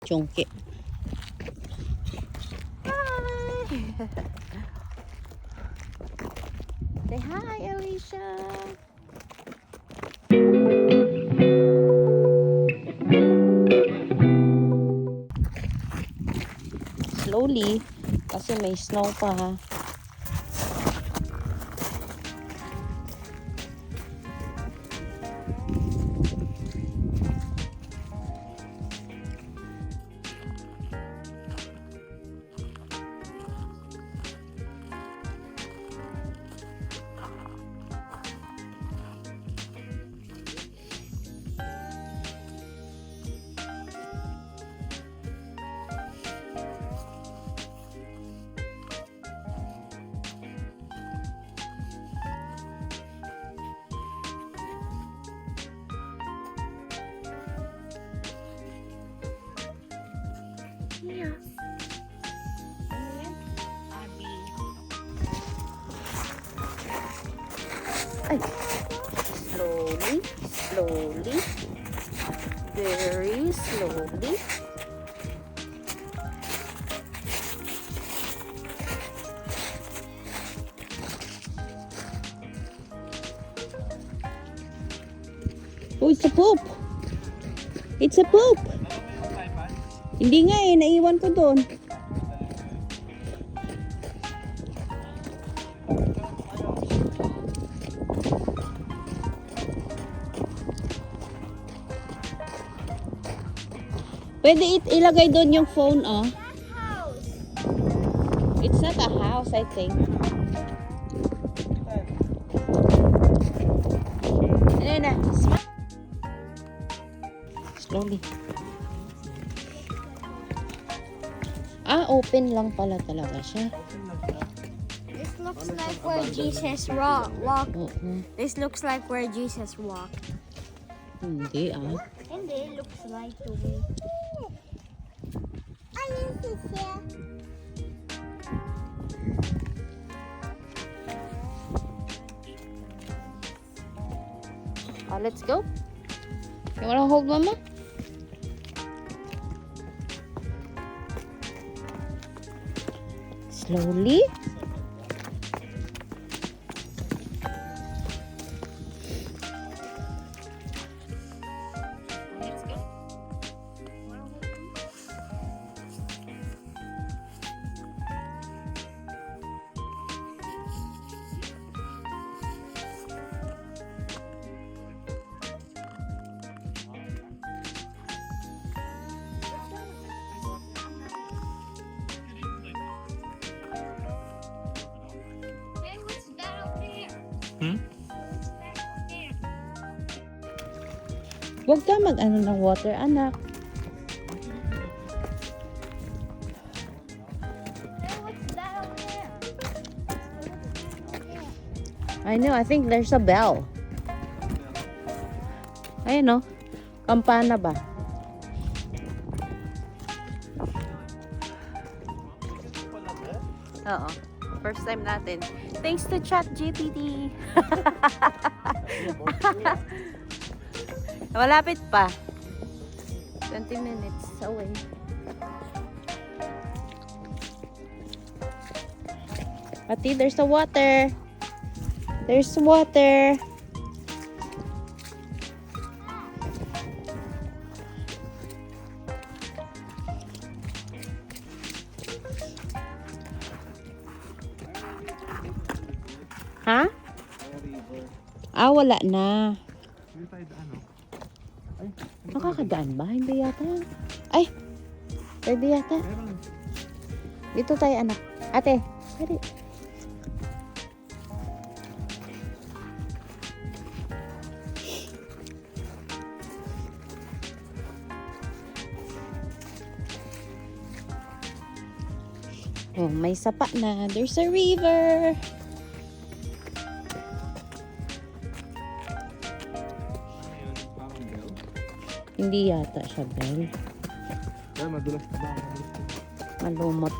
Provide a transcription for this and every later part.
Chungki. Say hi, Alicia. Slowly, kasi may snow pa ha. Ay, slowly, slowly, very slowly. Oh, it's a poop. It's a poop. Hindi nga eh, naiwan ko doon. Pwede ilagay doon yung phone, oh. It's not a house, I think. Ano na? Slowly. Ah, open lang pala talaga siya. This looks like where Jesus walked. This looks like where Jesus walked. Hindi ah. And it looks like to me. Let's go. You wanna hold Mama? Slowly. Huwag ka mag-ano ng water, anak. I know, I think there's a bell. Ayun o. Kampana ba? Oo. First time natin. Thanks to ChatGPT. Malapit pa. 20 minutes away. Pati, there's the water. There's water. Ha? Ah, wala na. Nakakadaan ba? Hindi yata. Ay! Pwede yata. Dito tayo, anak. Ate, pwede. Oh, may sapa na. There's a river. Hindi yata siya, Bel. Madulas na ba? Malumot.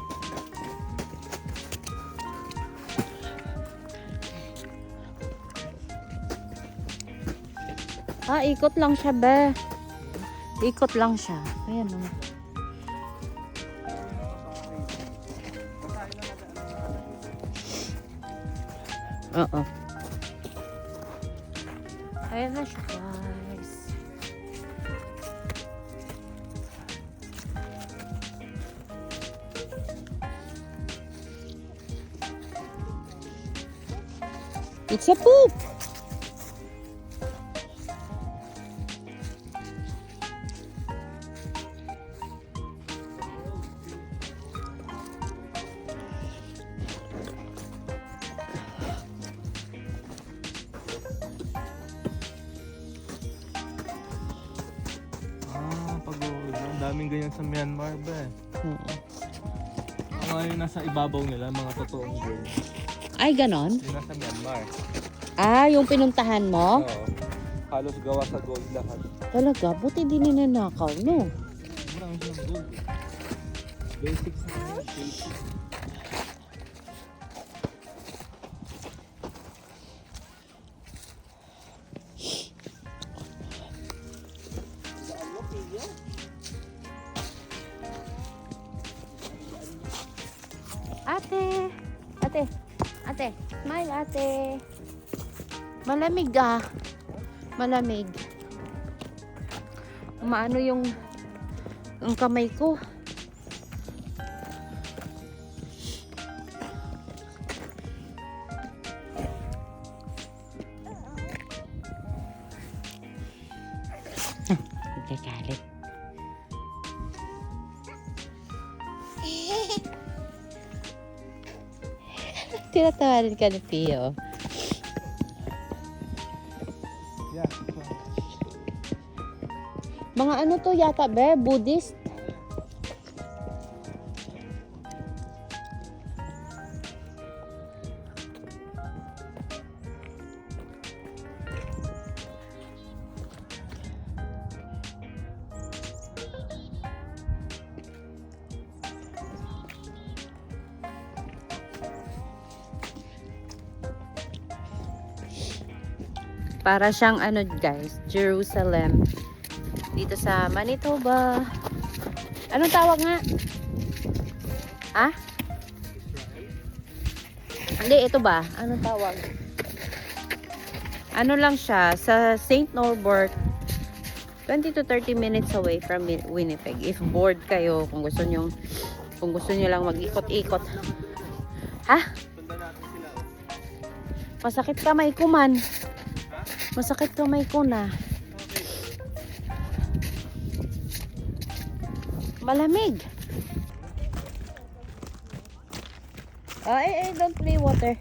Ah, ikot lang siya, be. Ikot lang siya. Ayan, oh. Oo. Ayan na siya, guys. It's a poop! Pag-uwi. Ang daming ganyan sa Myanmar ba eh. Oo. Mga yung nasa ibabaw nila, mga totoong gold. Ay, ganon? Yung nasa Myanmar. Ah, yung pinuntahan mo? Oo. Halos gawa sa gold lahat. Talaga, buti di ninanakaw, no? Marami silang gold eh. Basics na yun. Basics. Ate! Ate! Ate! Smile, ate! Malamig ah. Malamig. Umaano yung kamay ko. Nagkakalit. Tinatawarin ka ni Pio. Yeah. Mga ano to yata be? Buddhist? Para siyang ano guys, Jerusalem. Dito sa Manitoba. Anong tawag nga? Ah? Hindi, ito ba? Anong tawag? Ano lang siya, sa St. Norbert, 20 to 30 minutes away from Winnipeg. If bored kayo, kung gusto nyo lang mag-ikot-ikot. Ha? Masakit kamay ko man. Masakit kamay ko na. Malamig. Oh, don't play water.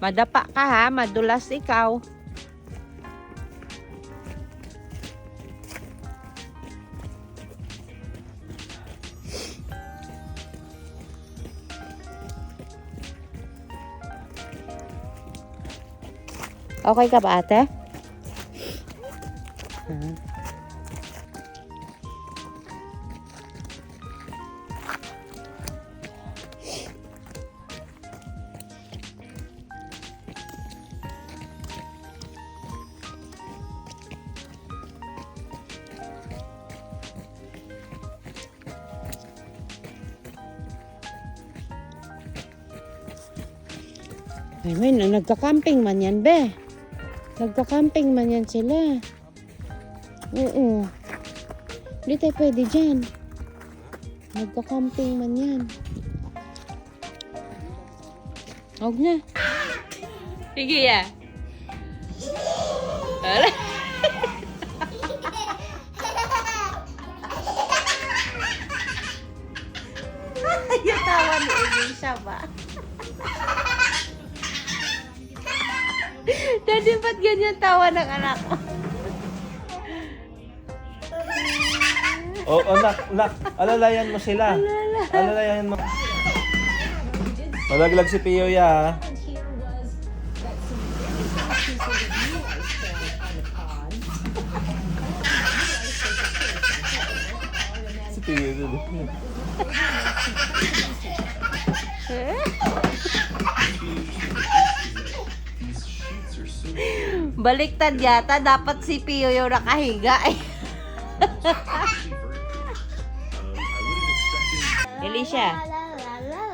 Madapa ka ha, madulas ikaw. Okay ka ba, ate? Ay, may nagka-camping man yan, be. Nagka-camping man yan sila. Oo. Hindi tayo pwede dyan. Nagka-camping man yan. Huwag na. Sige ya. Ala. Yung tawa ni Elisha ba? Daddy, ba't ganyan tawa ng anak ko? Oh, nak, alalayan mo sila. Alalayan mo. Malaglag si Pio ya. Si Pio dulu. Baliktad yata. Dapat si Pio yung nakahiga eh. Alicia. La, la, la, la,